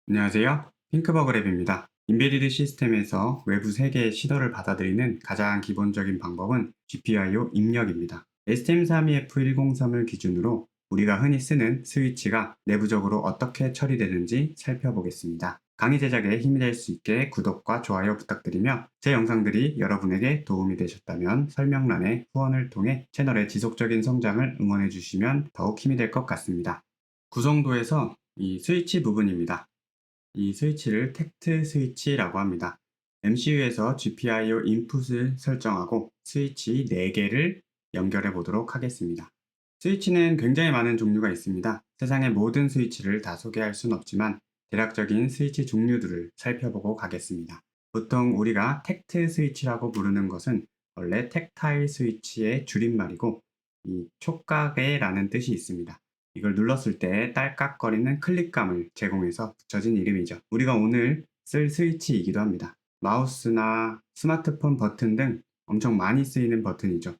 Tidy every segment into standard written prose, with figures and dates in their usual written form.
안녕하세요. 핑크버그랩입니다. 인베디드 시스템에서 외부 세계의 시도를 받아들이는 가장 기본적인 방법은 GPIO 입력입니다. STM32F103을 기준으로 우리가 흔히 쓰는 스위치가 내부적으로 어떻게 처리되는지 살펴보겠습니다. 강의 제작에 힘이 될 수 있게 구독과 좋아요 부탁드리며 제 영상들이 여러분에게 도움이 되셨다면 설명란에 후원을 통해 채널의 지속적인 성장을 응원해 주시면 더욱 힘이 될 것 같습니다. 구성도에서 이 스위치 부분입니다. 이 스위치를 텍트 스위치라고 합니다. MCU에서 GPIO 인풋을 설정하고 스위치 4개를 연결해 보도록 하겠습니다. 스위치는 굉장히 많은 종류가 있습니다. 세상의 모든 스위치를 다 소개할 순 없지만 대략적인 스위치 종류들을 살펴보고 가겠습니다. 보통 우리가 텍트 스위치라고 부르는 것은 원래 텍타일 스위치의 줄임말이고 이 촉각의라는 뜻이 있습니다. 이걸 눌렀을 때 딸깍거리는 클릭감을 제공해서 붙여진 이름이죠. 우리가 오늘 쓸 스위치이기도 합니다. 마우스나 스마트폰 버튼 등 엄청 많이 쓰이는 버튼이죠.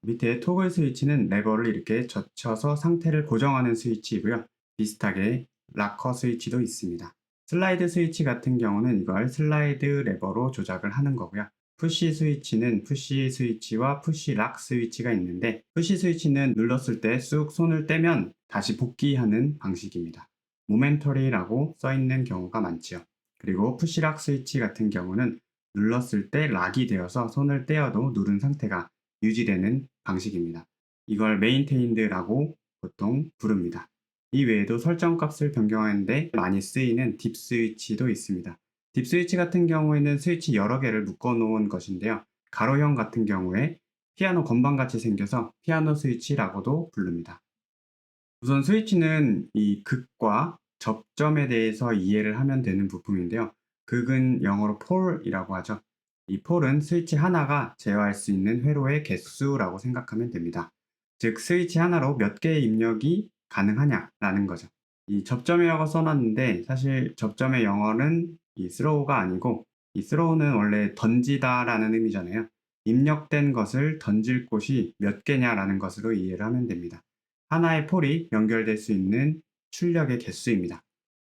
밑에 토글 스위치는 레버를 이렇게 젖혀서 상태를 고정하는 스위치이고요. 비슷하게 락커 스위치도 있습니다. 슬라이드 스위치 같은 경우는 이걸 슬라이드 레버로 조작을 하는 거고요. 푸시 스위치는 푸시 스위치와 푸시 락 스위치가 있는데 푸시 스위치는 눌렀을 때 쑥 손을 떼면 다시 복귀하는 방식입니다. 모멘터리라고 써있는 경우가 많지요. 그리고 푸시 락 스위치 같은 경우는 눌렀을 때 락이 되어서 손을 떼어도 누른 상태가 유지되는 방식입니다. 이걸 메인테인드라고 보통 부릅니다. 이 외에도 설정값을 변경하는데 많이 쓰이는 딥 스위치도 있습니다. 딥 스위치 같은 경우에는 스위치 여러 개를 묶어 놓은 것인데요. 가로형 같은 경우에 피아노 건반같이 생겨서 피아노 스위치라고도 부릅니다. 우선 스위치는 이 극과 접점에 대해서 이해를 하면 되는 부품인데요. 극은 영어로 폴이라고 하죠. 이 폴은 스위치 하나가 제어할 수 있는 회로의 개수라고 생각하면 됩니다. 즉 스위치 하나로 몇 개의 입력이 가능하냐라는 거죠. 이 접점이라고 써놨는데 사실 접점의 영어는 이 throw가 아니고 이 throw는 원래 던지다라는 의미잖아요. 입력된 것을 던질 곳이 몇 개냐라는 것으로 이해를 하면 됩니다. 하나의 폴이 연결될 수 있는 출력의 개수입니다.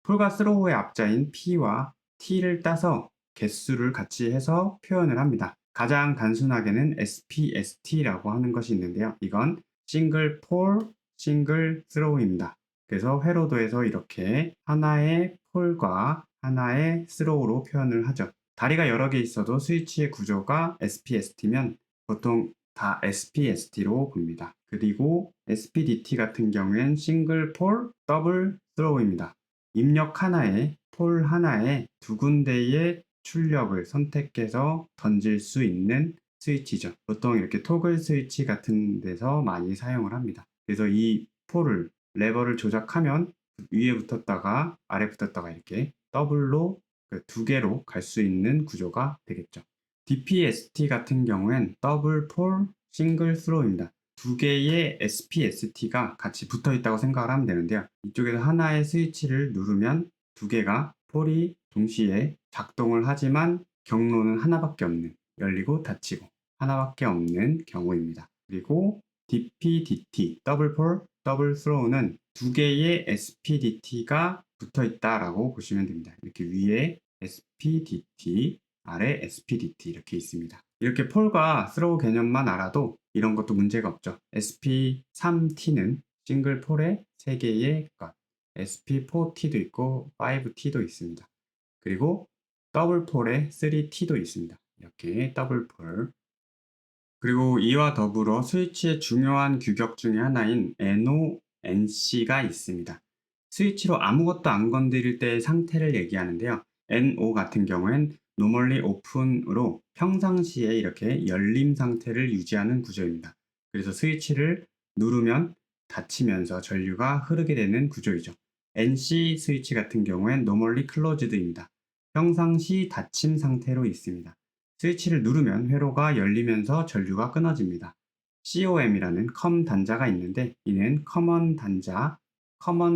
폴과 스로우의 앞자인 P와 T를 따서 개수를 같이 해서 표현을 합니다. 가장 단순하게는 SPST라고 하는 것이 있는데요. 이건 싱글 폴, 싱글 스로우입니다. 그래서 회로도에서 이렇게 하나의 폴과 하나의 스로우로 표현을 하죠. 다리가 여러 개 있어도 스위치의 구조가 SPST면 보통 다 SPST로 봅니다. 그리고 SPDT 같은 경우엔 싱글 폴, 더블 스로우입니다. 입력 하나에 폴 하나에 두 군데의 출력을 선택해서 던질 수 있는 스위치죠. 보통 이렇게 토글 스위치 같은 데서 많이 사용을 합니다. 그래서 이 폴을 레버를 조작하면 위에 붙었다가 아래 붙었다가 이렇게 더블로 두 개로 갈 수 있는 구조가 되겠죠. DPST 같은 경우엔 더블 폴 싱글 스로우입니다. 두 개의 SPST가 같이 붙어 있다고 생각을 하면 되는데요. 이쪽에서 하나의 스위치를 누르면 두 개가 폴이 동시에 작동을 하지만 경로는 하나밖에 없는, 열리고 닫히고 하나밖에 없는 경우입니다. 그리고 DPDT, 더블 폴, 더블 스로우는 두 개의 SPDT가 붙어 있다라고 보시면 됩니다. 이렇게 위에 SPDT, 아래 SPDT 이렇게 있습니다. 이렇게 폴과 스로우 개념만 알아도 이런 것도 문제가 없죠. SP3T는 싱글 폴에 3개의 것, SP4T도 있고 5T도 있습니다. 그리고 더블 폴에 3T도 있습니다. 이렇게 더블 폴. 그리고 이와 더불어 스위치의 중요한 규격 중에 하나인 NO, NC가 있습니다. 스위치로 아무것도 안 건드릴 때의 상태를 얘기하는데요. NO 같은 경우엔 normally open으로 평상시에 이렇게 열림 상태를 유지하는 구조입니다. 그래서 스위치를 누르면 닫히면서 전류가 흐르게 되는 구조이죠. NC 스위치 같은 경우엔 normally closed입니다. 평상시 닫힌 상태로 있습니다. 스위치를 누르면 회로가 열리면서 전류가 끊어집니다. COM이라는 컴 단자가 있는데 이는 커먼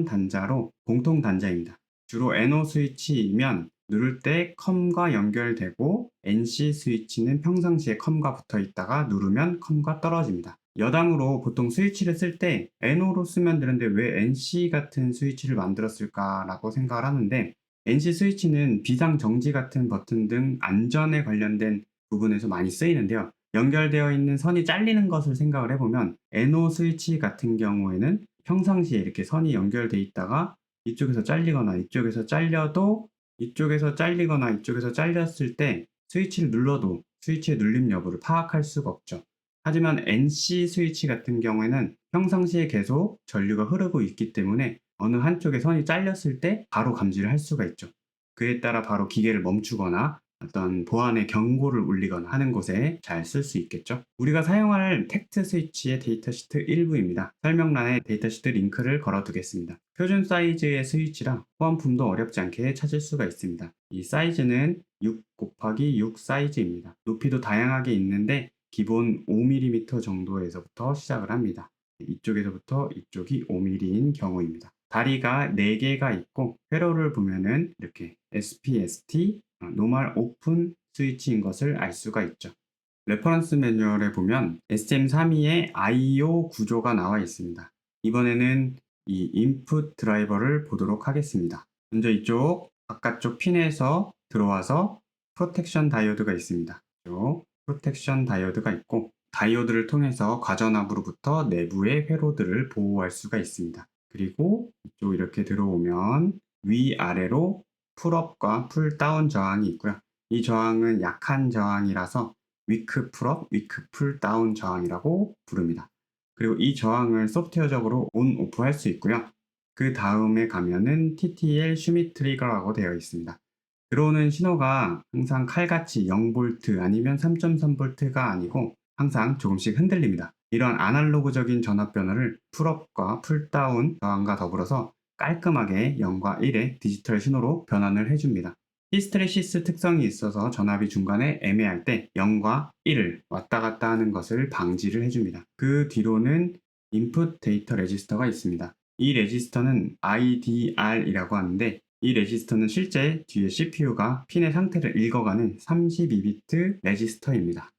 단자로 공통 단자입니다. 주로 NO 스위치이면 누를 때 컴과 연결되고 NC 스위치는 평상시에 컴과 붙어 있다가 누르면 컴과 떨어집니다. 여담으로 보통 스위치를 쓸 때 NO로 쓰면 되는데 왜 NC 같은 스위치를 만들었을까라고 생각을 하는데 NC 스위치는 비상 정지 같은 버튼 등 안전에 관련된 부분에서 많이 쓰이는데요. 연결되어 있는 선이 잘리는 것을 생각을 해보면 NO 스위치 같은 경우에는 평상시에 이렇게 선이 연결돼 있다가 이쪽에서 잘리거나 이쪽에서 잘려도 이쪽에서 잘리거나 이쪽에서 잘렸을 때 스위치를 눌러도 스위치의 눌림 여부를 파악할 수가 없죠. 하지만 NC 스위치 같은 경우에는 평상시에 계속 전류가 흐르고 있기 때문에 어느 한쪽에 선이 잘렸을 때 바로 감지를 할 수가 있죠. 그에 따라 바로 기계를 멈추거나 어떤 보안의 경고를 울리거나 하는 곳에 잘 쓸 수 있겠죠. 우리가 사용할 텍트 스위치의 데이터 시트 일부입니다. 설명란에 데이터 시트 링크를 걸어 두겠습니다. 표준 사이즈의 스위치라 호환품도 어렵지 않게 찾을 수가 있습니다. 이 사이즈는 6 곱하기 6 사이즈입니다. 높이도 다양하게 있는데 기본 5mm 정도에서부터 시작을 합니다. 이쪽에서부터 이쪽이 5mm인 경우입니다. 다리가 4개가 있고 회로를 보면은 이렇게 SPST, 노멀 오픈 스위치인 것을 알 수가 있죠. 레퍼런스 매뉴얼에 보면 STM32의 I/O 구조가 나와 있습니다. 이번에는 이 인풋 드라이버를 보도록 하겠습니다. 먼저 이쪽 바깥쪽 핀에서 들어와서 프로텍션 다이오드가 있습니다. 프로텍션 다이오드가 있고 다이오드를 통해서 과전압으로부터 내부의 회로들을 보호할 수가 있습니다. 그리고 이쪽 이렇게 들어오면 위아래로 풀업과 풀다운 저항이 있고요. 이 저항은 약한 저항이라서 위크 풀업, 위크 풀다운 저항이라고 부릅니다. 그리고 이 저항을 소프트웨어적으로 온, 오프 할 수 있고요. 그 다음에 가면은 TTL 슈밋 트리거라고 되어 있습니다. 들어오는 신호가 항상 칼같이 0V 아니면 3.3V가 아니고 항상 조금씩 흔들립니다. 이런 아날로그적인 전압 변화를 풀업과 풀다운 저항과 더불어서 깔끔하게 0과 1의 디지털 신호로 변환을 해줍니다. 히스테레시스 특성이 있어서 전압이 중간에 애매할 때 0과 1을 왔다 갔다 하는 것을 방지를 해줍니다. 그 뒤로는 인풋 데이터 레지스터가 있습니다. 이 레지스터는 IDR이라고 하는데 이 레지스터는 실제 뒤에 CPU가 핀의 상태를 읽어가는 32비트 레지스터입니다.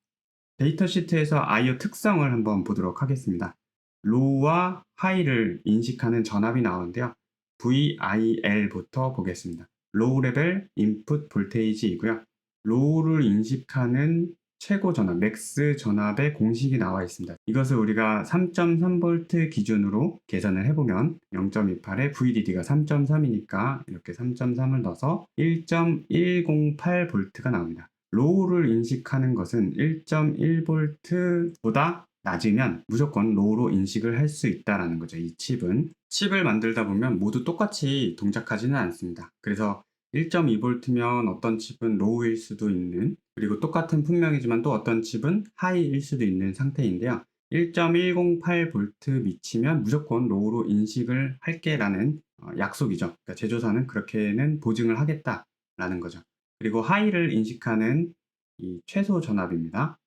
데이터 시트에서 I/O 특성을 한번 보도록 하겠습니다. 로우와 하이를 인식하는 전압이 나오는데요. VIL부터 보겠습니다. 로우 레벨 인풋 볼테이지이고요. 로우를 인식하는 최고 전압, 맥스 전압의 공식이 나와 있습니다. 이것을 우리가 3.3V 기준으로 계산을 해보면 0.28에 VDD가 3.3이니까 이렇게 3.3을 넣어서 1.108V가 나옵니다. 로우를 인식하는 것은 1.1V보다 낮으면 무조건 로우로 인식을 할 수 있다는 거죠. 이 칩을 만들다 보면 모두 똑같이 동작하지는 않습니다. 그래서 1.2V면 어떤 칩은 로우일 수도 있는, 그리고 똑같은 품명이지만 또 어떤 칩은 하이일 수도 있는 상태인데요. 1.108V 미치면 무조건 로우로 인식을 할게라는 약속이죠. 그러니까 제조사는 그렇게는 보증을 하겠다라는 거죠. 그리고 하이를 인식하는 이 최소 전압입니다.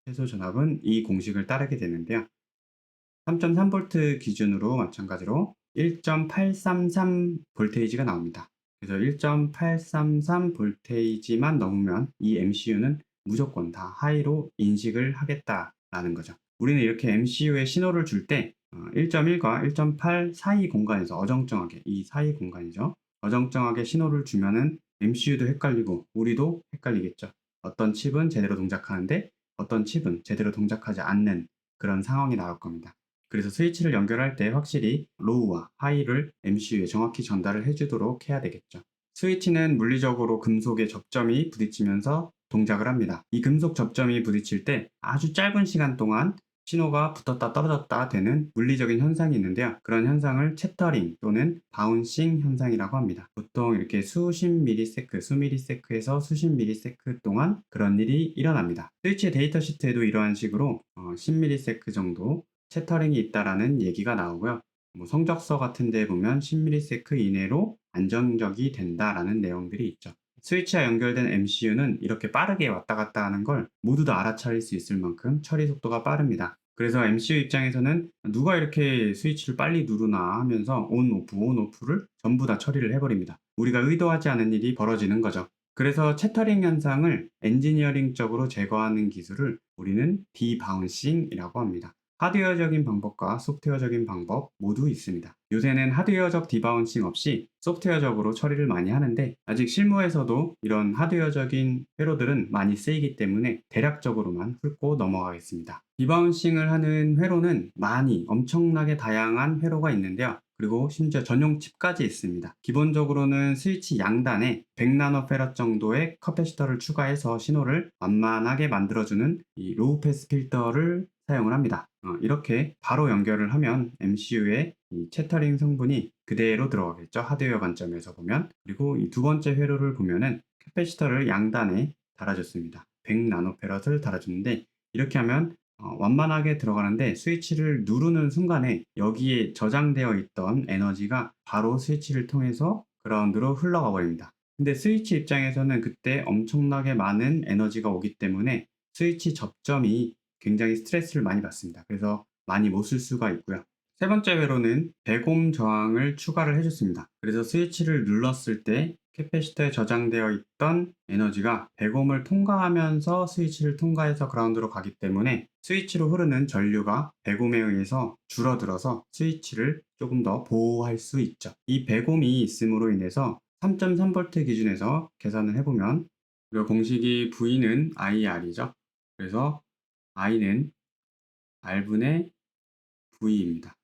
최소 전압은 이 공식을 따르게 되는데요. 3.3V 기준으로 마찬가지로 1.833 볼테이지가 나옵니다. 그래서 1.833 볼테이지만 넘으면 이 MCU는 무조건 다 하이로 인식을 하겠다라는 거죠. 우리는 이렇게 MCU에 신호를 줄 때 1.1과 1.8 사이 공간에서 어정쩡하게, 이 사이 공간이죠. 어정쩡하게 신호를 주면은 MCU도 헷갈리고 우리도 헷갈리겠죠. 어떤 칩은 제대로 동작하는데 어떤 칩은 제대로 동작하지 않는 그런 상황이 나올 겁니다. 그래서 스위치를 연결할 때 확실히 로우와 하이를 MCU에 정확히 전달을 해주도록 해야 되겠죠. 스위치는 물리적으로 금속의 접점이 부딪히면서 동작을 합니다. 이 금속 접점이 부딪힐 때 아주 짧은 시간 동안 신호가 붙었다 떨어졌다 되는 물리적인 현상이 있는데요. 그런 현상을 채터링 또는 바운싱 현상이라고 합니다. 보통 이렇게 수십 미리세크, 수미리세크에서 수십 미리세크 동안 그런 일이 일어납니다. 스위치의 데이터 시트에도 이러한 식으로 10미리세크 정도 채터링이 있다라는 얘기가 나오고요. 성적서 같은 데 보면 10ms 이내로 안정적이 된다라는 내용들이 있죠. 스위치와 연결된 MCU는 이렇게 빠르게 왔다 갔다 하는 걸 모두 다 알아차릴 수 있을 만큼 처리 속도가 빠릅니다. 그래서 MCU 입장에서는 누가 이렇게 스위치를 빨리 누르나 하면서 온, 오프를 전부 다 처리를 해버립니다. 우리가 의도하지 않은 일이 벌어지는 거죠. 그래서 채터링 현상을 엔지니어링적으로 제거하는 기술을 우리는 디바운싱이라고 합니다. 하드웨어적인 방법과 소프트웨어적인 방법 모두 있습니다. 요새는 하드웨어적 디바운싱 없이 소프트웨어적으로 처리를 많이 하는데 아직 실무에서도 이런 하드웨어적인 회로들은 많이 쓰이기 때문에 대략적으로만 훑고 넘어가겠습니다. 디바운싱을 하는 회로는 많이 엄청나게 다양한 회로가 있는데요. 그리고 심지어 전용 칩까지 있습니다. 기본적으로는 스위치 양단에 100나노페럿 정도의 커패시터를 추가해서 신호를 완만하게 만들어주는 이 로우 패스 필터를 사용을 합니다. 이렇게 바로 연결을 하면 MCU의 이 채터링 성분이 그대로 들어가겠죠. 하드웨어 관점에서 보면. 그리고 이 두 번째 회로를 보면은 캐패시터를 양단에 달아줬습니다. 100나노페럿을 달아주는데 이렇게 하면 완만하게 들어가는데 스위치를 누르는 순간에 여기에 저장되어 있던 에너지가 바로 스위치를 통해서 그라운드로 흘러가 버립니다. 근데 스위치 입장에서는 그때 엄청나게 많은 에너지가 오기 때문에 스위치 접점이 굉장히 스트레스를 많이 받습니다. 그래서 많이 못 쓸 수가 있고요. 세 번째 회로는 배곰 저항을 추가를 해줬습니다. 그래서 스위치를 눌렀을 때 캐패시터에 저장되어 있던 에너지가 배곰을 통과하면서 스위치를 통과해서 그라운드로 가기 때문에 스위치로 흐르는 전류가 배곰에 의해서 줄어들어서 스위치를 조금 더 보호할 수 있죠. 이 배곰이 있음으로 인해서 3.3V 기준에서 계산을 해보면 그리고 공식이 V는 IR이죠. 그래서 I는 R분의 V입니다.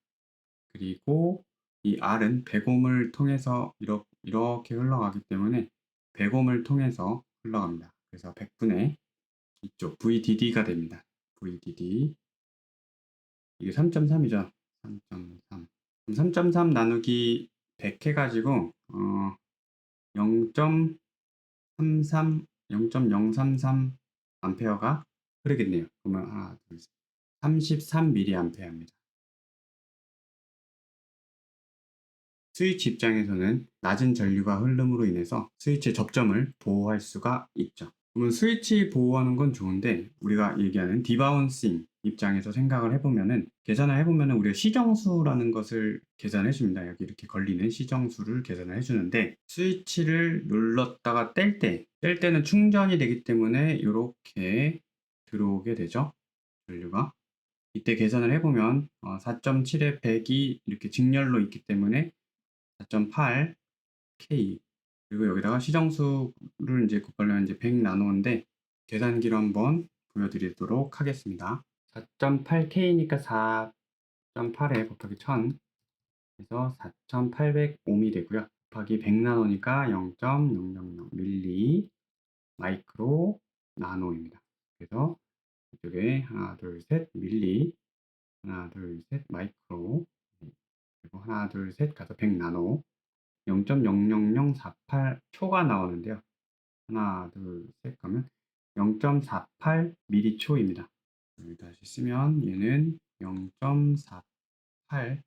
그리고 이 R은 배곰을 통해서 이렇게 흘러가기 때문에 배곰을 통해서 흘러갑니다. 그래서 100분의 이쪽 VDD가 됩니다. VDD 이게 3.3이죠. 3.3 3.3 나누기 100 해가지고 0.33 0.033 암페어가 흐르겠네요. 그러면 하나, 둘, 셋. 33mA입니다. 스위치 입장에서는 낮은 전류가 흐름으로 인해서 스위치 접점을 보호할 수가 있죠. 그러면 스위치 보호하는 건 좋은데 우리가 얘기하는 디바운싱 입장에서 생각을 해보면은 계산을 해보면은 우리가 시정수라는 것을 계산해 줍니다. 여기 이렇게 걸리는 시정수를 계산을 해주는데 스위치를 눌렀다가 뗄 때는 충전이 되기 때문에 이렇게 들어오게 되죠. 전류가. 이때 계산을 해보면 4.7에 100이 이렇게 직렬로 있기 때문에 4.8 K 그리고 여기다가 시정수를 이제 곱하려면 이제 100 나누는데 계산기로 한번 보여드리도록 하겠습니다. 4.8 K니까 4.8에 곱하기 1000 그래서 4800옴이 되고요. 곱하기 100 나노니까 0.000 밀리 마이크로 나노입니다. 그래서 이쪽에 하나 둘 셋 밀리 하나 둘 셋 마이크로 그리고 하나 둘 셋 가서 100 나노 0.00048 초가 나오는데요. 하나, 둘, 셋 하면 0.48 mCh입니다. 여기 다시 쓰면 얘는 0.48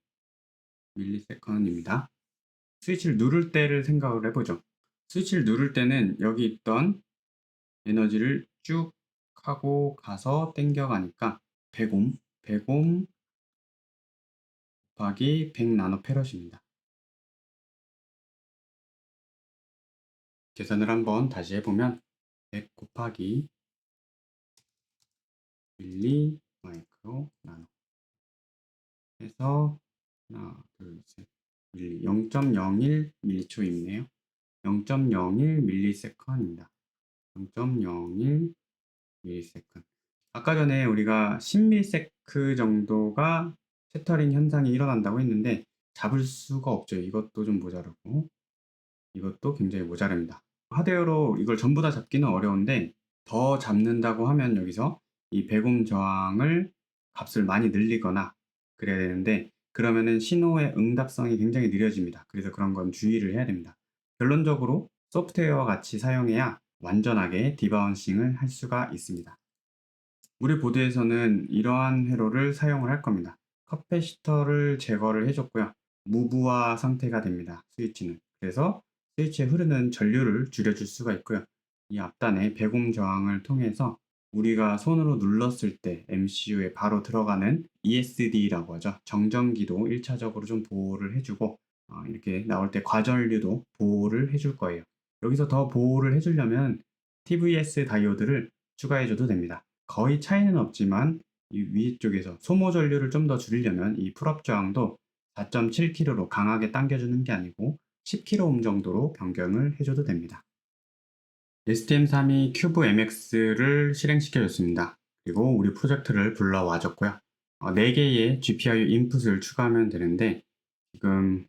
ms입니다. 스위치를 누를 때를 생각을 해보죠. 스위치를 누를 때는 여기 있던 에너지를 쭉 하고 가서 땡겨가니까 100옴 곱하기 100 나노페럿입니다. 계산을 한번 다시 해보면 100 곱하기 밀리 마이크로 나노 해서 하나 둘셋 밀리 0.01 밀리초이네요. 0.01 밀리세컨입니다. 0.01 밀리세컨. 아까 전에 우리가 10밀세크 정도가 채터링 현상이 일어난다고 했는데 잡을 수가 없죠. 이것도 좀 모자르고 이것도 굉장히 모자랍니다. 하드웨어로 이걸 전부 다 잡기는 어려운데 더 잡는다고 하면 여기서 이 배곰 저항을 값을 많이 늘리거나 그래야 되는데 그러면은 신호의 응답성이 굉장히 느려집니다. 그래서 그런 건 주의를 해야 됩니다. 결론적으로 소프트웨어와 같이 사용해야 완전하게 디바운싱을 할 수가 있습니다. 우리 보드에서는 이러한 회로를 사용을 할 겁니다. 커패시터를 제거를 해줬고요. 무부하 상태가 됩니다. 스위치는. 그래서 스위치에 흐르는 전류를 줄여줄 수가 있고요. 이 앞단의 배곰 저항을 통해서 우리가 손으로 눌렀을 때 MCU에 바로 들어가는 ESD라고 하죠. 정전기도 1차적으로 좀 보호를 해주고 이렇게 나올 때 과전류도 보호를 해줄 거예요. 여기서 더 보호를 해주려면 TVS 다이오드를 추가해줘도 됩니다. 거의 차이는 없지만 이 위쪽에서 소모 전류를 좀 더 줄이려면 이 풀업 저항도 4.7kg로 강하게 당겨주는 게 아니고 10kΩ 정도로 변경을 해줘도 됩니다. STM32 큐브 MX를 실행시켜줬습니다. 그리고 우리 프로젝트를 불러와줬고요. 4개의 GPIO 인풋을 추가하면 되는데 지금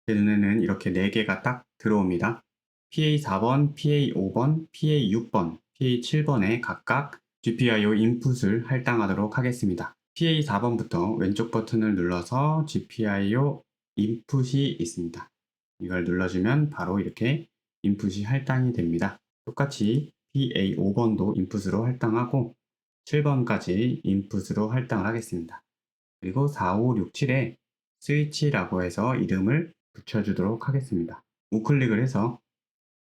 제 눈에는 이렇게 4개가 딱 들어옵니다. PA4번, PA5번, PA6번, PA7번에 각각 GPIO 인풋을 할당하도록 하겠습니다. PA4번부터 왼쪽 버튼을 눌러서 GPIO 인풋이 있습니다. 이걸 눌러주면 바로 이렇게 인풋이 할당이 됩니다. 똑같이 PA5번도 인풋으로 할당하고 7번까지 인풋으로 할당을 하겠습니다. 그리고 4, 5, 6, 7에 스위치라고 해서 이름을 붙여주도록 하겠습니다. 우클릭을 해서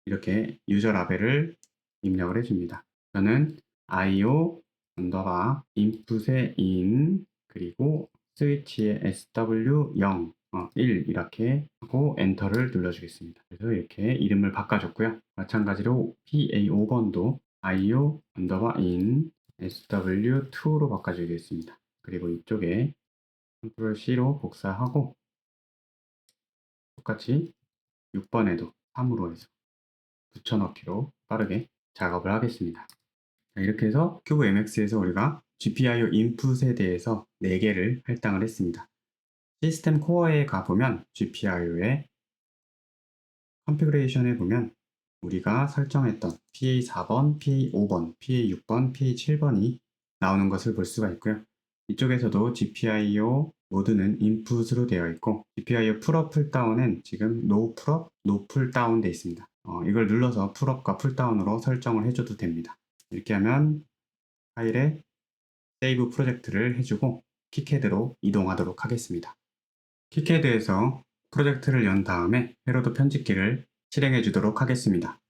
이렇게 유저 라벨을 입력을 해줍니다. 저는 IO 언더바 인풋의 in 그리고 스위치의 SW0 1 이렇게 하고 엔터를 눌러주겠습니다. 그래서 이렇게 이름을 바꿔줬고요. 마찬가지로 PA5번도 IO 언더바 in SW2로 바꿔주겠습니다. 그리고 이쪽에 컨트롤 C로 복사하고 똑같이 6번에도 3으로 해서 붙여넣기로 빠르게 작업을 하겠습니다. 이렇게 해서 큐브 MX에서 우리가 GPIO 인풋에 대해서 4개를 할당을 했습니다. 시스템 코어에 가보면 GPIO의 컨피그레이션에 보면 우리가 설정했던 PA4번, PA5번, PA6번, PA7번이 나오는 것을 볼 수가 있고요. 이쪽에서도 GPIO 모드는 인풋으로 되어 있고 GPIO 풀업 풀다운은 지금 No 풀업, No 풀다운 되어 있습니다. 이걸 눌러서 풀업과 풀다운으로 설정을 해줘도 됩니다. 이렇게 하면 파일에 세이브 프로젝트를 해주고 킥헤드로 이동하도록 하겠습니다. 킥헤드에서 프로젝트를 연 다음에 패러드 편집기를 실행해 주도록 하겠습니다.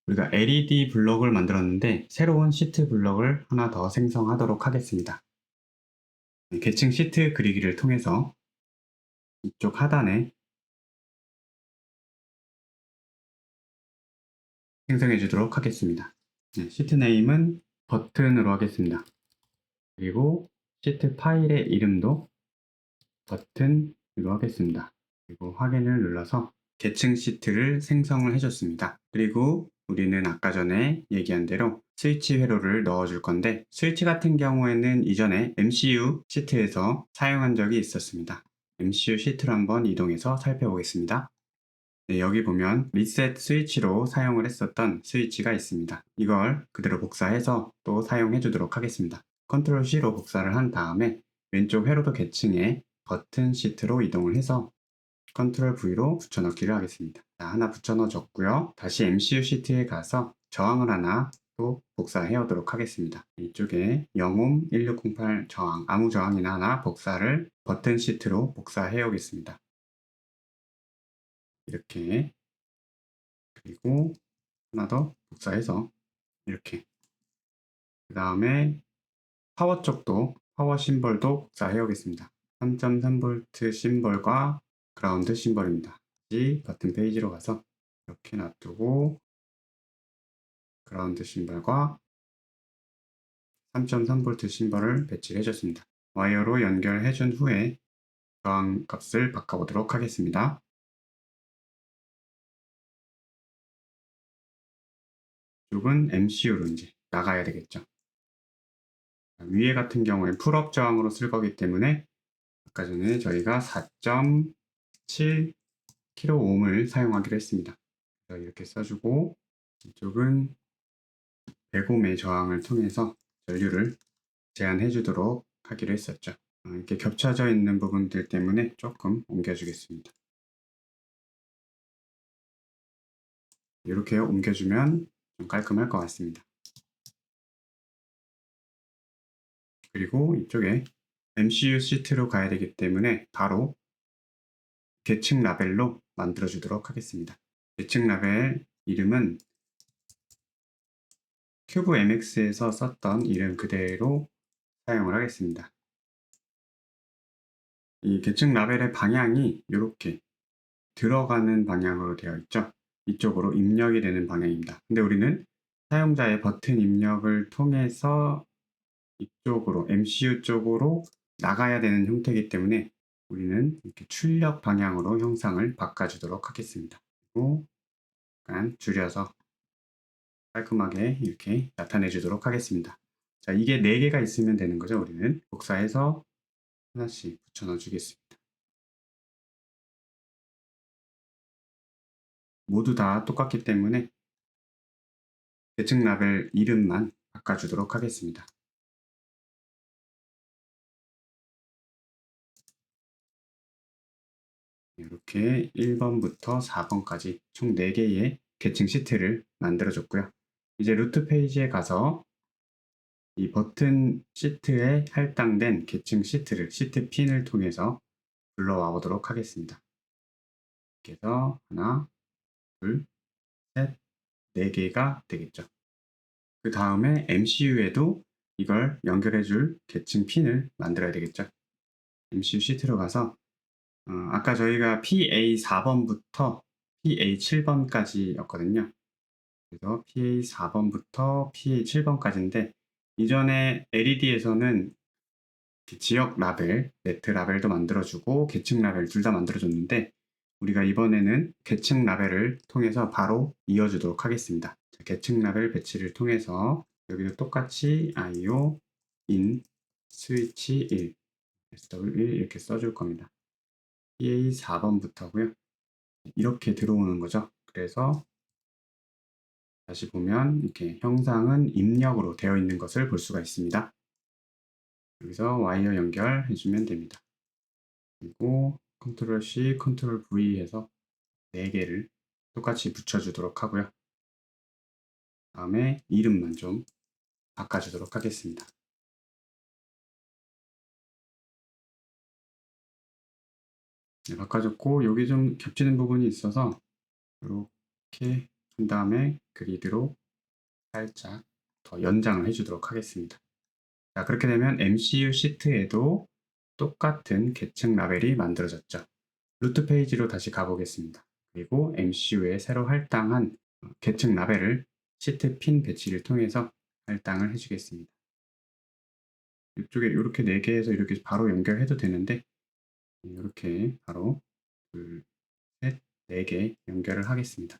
우리가 LED 블럭을 만들었는데 새로운 시트 블럭을 하나 더 생성하도록 하겠습니다. 계층 시트 그리기를 통해서 이쪽 하단에 생성해 주도록 하겠습니다. 시트 네임은 버튼으로 하겠습니다. 그리고 시트 파일의 이름도 버튼으로 하겠습니다. 그리고 확인을 눌러서 계층 시트를 생성을 해줬습니다. 그리고 우리는 아까 전에 얘기한 대로 스위치 회로를 넣어줄 건데 스위치 같은 경우에는 이전에 MCU 시트에서 사용한 적이 있었습니다. MCU 시트로 한번 이동해서 살펴보겠습니다. 네, 여기 보면 리셋 스위치로 사용을 했었던 스위치가 있습니다. 이걸 그대로 복사해서 또 사용해 주도록 하겠습니다. 컨트롤 C로 복사를 한 다음에 왼쪽 회로도 계층에 버튼 시트로 이동을 해서 컨트롤 V로 붙여넣기를 하겠습니다. 자, 하나 붙여넣어줬고요. 다시 MCU 시트에 가서 저항을 하나 또 복사해 오도록 하겠습니다. 이쪽에 영홈 1608 저항, 아무 저항이나 하나 복사를 버튼 시트로 복사해 오겠습니다. 이렇게 그리고 하나 더 복사해서 이렇게 그 다음에 파워 쪽도 파워 심벌도 복사해 오겠습니다. 3.3V 심벌과 그라운드 심벌입니다. 이 버튼 페이지로 가서 이렇게 놔두고 그라운드 심벌과 3.3V 심벌을 배치를 해줬습니다. 와이어로 연결해 준 후에 저항 값을 바꿔보도록 하겠습니다. 이쪽은 MCU로 이제 나가야 되겠죠. 위에 같은 경우에 풀업 저항으로 쓸 거기 때문에 아까 전에 저희가 4.7kΩ을 사용하기로 했습니다. 이렇게 써주고 이쪽은 100ohm의 저항을 통해서 전류를 제한해 주도록 하기로 했었죠. 이렇게 겹쳐져 있는 부분들 때문에 조금 옮겨주겠습니다. 이렇게 옮겨주면 좀 깔끔할 것 같습니다. 그리고 이쪽에 MCU 시트로 가야 되기 때문에 바로 계층 라벨로 만들어 주도록 하겠습니다. 계층 라벨 이름은 큐브 MX에서 썼던 이름 그대로 사용을 하겠습니다. 이 계층 라벨의 방향이 이렇게 들어가는 방향으로 되어 있죠. 이쪽으로 입력이 되는 방향입니다. 근데 우리는 사용자의 버튼 입력을 통해서 이쪽으로 MCU 쪽으로 나가야 되는 형태이기 때문에 우리는 이렇게 출력 방향으로 형상을 바꿔주도록 하겠습니다. 그리고 약간 줄여서 깔끔하게 이렇게 나타내 주도록 하겠습니다. 자, 이게 4개가 있으면 되는 거죠. 우리는 복사해서 하나씩 붙여 넣어 주겠습니다. 모두 다 똑같기 때문에 계층 라벨 이름만 바꿔주도록 하겠습니다. 이렇게 1번부터 4번까지 총 4개의 계층 시트를 만들어 줬고요. 이제 루트 페이지에 가서 이 버튼 시트에 할당된 계층 시트를 시트 핀을 통해서 불러와 보도록 하겠습니다. 이렇게 해서 하나, 둘, 셋, 4개가 되겠죠. 그 다음에 MCU에도 이걸 연결해 줄 계층 핀을 만들어야 되겠죠. MCU 시트로 가서 아까 저희가 PA4번부터 PA7번까지였거든요. 그래서 PA4번부터 PA7번까지인데 이전에 LED에서는 지역 라벨, 네트 라벨도 만들어주고 계층 라벨 둘 다 만들어줬는데 우리가 이번에는 계층 라벨을 통해서 바로 이어주도록 하겠습니다. 자, 계층 라벨 배치를 통해서 여기도 똑같이 IO, IN, 스위치 1, SW1 이렇게 써줄 겁니다. PA 4번부터고요. 이렇게 들어오는 거죠. 그래서 다시 보면 이렇게 형상은 입력으로 되어 있는 것을 볼 수가 있습니다. 여기서 와이어 연결해주면 됩니다. 그리고 컨트롤 C, 컨트롤 V 해서 4개를 똑같이 붙여주도록 하고요. 다음에 이름만 좀 바꿔주도록 하겠습니다. 네, 바꿔줬고 여기 좀 겹치는 부분이 있어서 이렇게 한 다음에 그리드로 살짝 더 연장을 해주도록 하겠습니다. 자, 그렇게 되면 MCU 시트에도 똑같은 계층 라벨이 만들어졌죠. 루트 페이지로 다시 가보겠습니다. 그리고 MCU에 새로 할당한 계층 라벨을 시트 핀 배치를 통해서 할당을 해주겠습니다. 이쪽에 이렇게 4개에서 이렇게 바로 연결해도 되는데 이렇게 바로 둘, 셋, 4개 연결을 하겠습니다.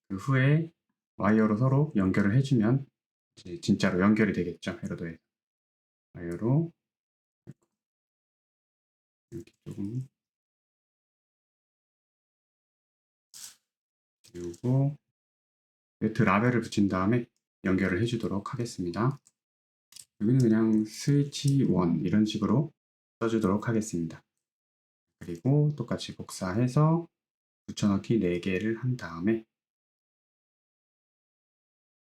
그 후에 와이어로 서로 연결을 해주면 이제 진짜로 연결이 되겠죠. 헤로도에 와이어로 이렇게 조금 그리고 네트 라벨을 붙인 다음에 연결을 해주도록 하겠습니다. 여기는 그냥 스위치 1 이런 식으로 써주도록 하겠습니다. 그리고 똑같이 복사해서 붙여넣기 4개를 한 다음에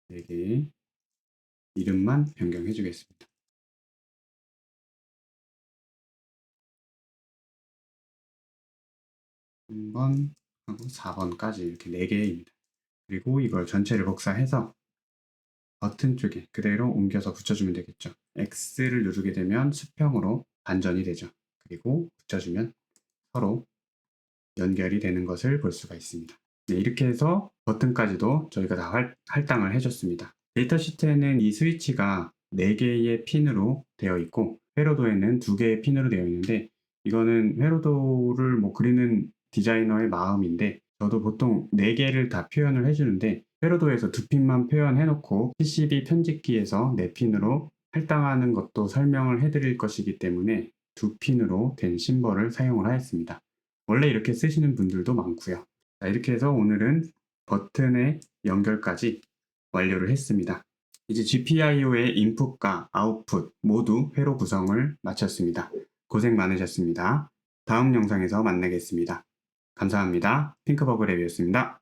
4개의 이름만 변경해 주겠습니다. 3번 하고 4번까지 이렇게 4개입니다. 그리고 이걸 전체를 복사해서 버튼 쪽에 그대로 옮겨서 붙여주면 되겠죠. X를 누르게 되면 수평으로 반전이 되죠. 그리고 붙여주면 서로 연결이 되는 것을 볼 수가 있습니다. 네, 이렇게 해서 버튼까지도 저희가 다 할당을 해줬습니다. 데이터 시트에는 이 스위치가 4개의 핀으로 되어 있고 회로도에는 2개의 핀으로 되어 있는데 이거는 회로도를 뭐 그리는 디자이너의 마음인데 저도 보통 4개를 다 표현을 해주는데 회로도에서 2핀만 표현해 놓고 PCB 편집기에서 4핀으로 할당하는 것도 설명을 해드릴 것이기 때문에 2핀으로 된 심벌을 사용을 하였습니다. 원래 이렇게 쓰시는 분들도 많고요. 자, 이렇게 해서 오늘은 버튼의 연결까지 완료를 했습니다. 이제 GPIO의 인풋과 아웃풋 모두 회로 구성을 마쳤습니다. 고생 많으셨습니다. 다음 영상에서 만나겠습니다. 감사합니다. 핑크버그 랩이었습니다.